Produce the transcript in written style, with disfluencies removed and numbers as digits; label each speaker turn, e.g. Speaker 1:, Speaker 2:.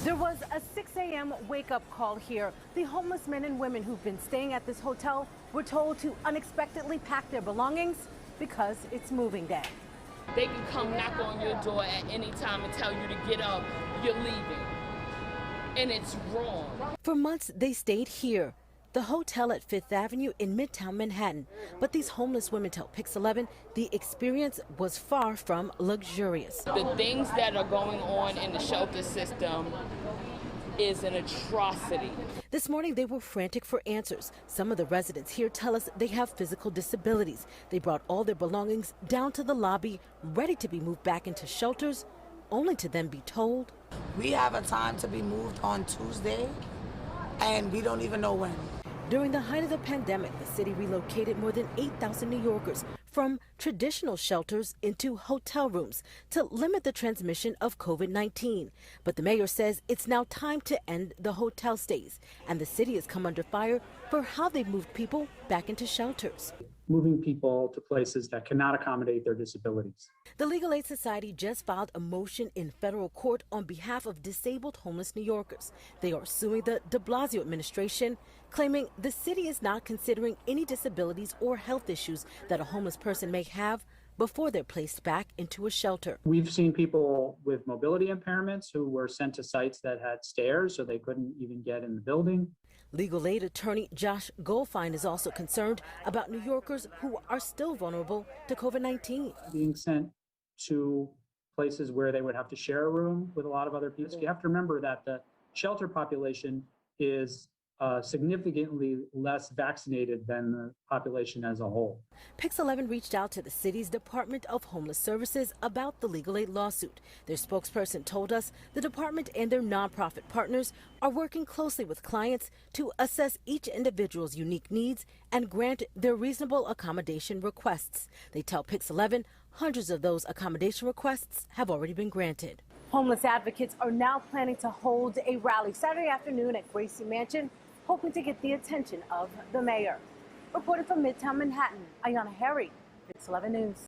Speaker 1: There was a 6 a.m. wake-up call here. The homeless men and women who've been staying at this hotel were told to unexpectedly pack their belongings because it's moving day.
Speaker 2: They can come knock on your door at any time and tell you to get up, you're leaving. And it's wrong.
Speaker 1: For months, they stayed here, the hotel at 5th Avenue in Midtown Manhattan. But these homeless women tell Pix 11 the experience was far from luxurious.
Speaker 2: The things that are going on in the shelter system is an atrocity.
Speaker 1: This morning, they were frantic for answers. Some of the residents here tell us they have physical disabilities. They brought all their belongings down to the lobby, ready to be moved back into shelters, only to then be told,
Speaker 3: "We have a time to be moved on Tuesday, and we don't even know when."
Speaker 1: During the height of the pandemic, the city relocated more than 8,000 New Yorkers from traditional shelters into hotel rooms to limit the transmission of COVID-19. But the mayor says it's now time to end the hotel stays, and the city has come under fire for how they've moved people back into shelters.
Speaker 4: Moving people to places that cannot accommodate their disabilities.
Speaker 1: The Legal Aid Society just filed a motion in federal court on behalf of disabled homeless New Yorkers. They are suing the de Blasio administration, claiming the city is not considering any disabilities or health issues that a homeless person may have before they're placed back into a shelter.
Speaker 4: We've seen people with mobility impairments who were sent to sites that had stairs, so they couldn't even get in the building.
Speaker 1: Legal aid attorney Josh Goldfein is also concerned about New Yorkers who are still vulnerable to COVID-19.
Speaker 4: Being sent to places where they would have to share a room with a lot of other people. You have to remember that the shelter population is significantly less vaccinated than the population as a whole.
Speaker 1: Pix 11 reached out to the city's Department of Homeless Services about the legal aid lawsuit. Their spokesperson told us the department and their nonprofit partners are working closely with clients to assess each individual's unique needs and grant their reasonable accommodation requests. They tell Pix 11 hundreds of those accommodation requests have already been granted. Homeless advocates are now planning to hold a rally Saturday afternoon at Gracie Mansion, hoping to get the attention of the mayor. Reporting from Midtown Manhattan, Ayana Harry, Pix 11 News.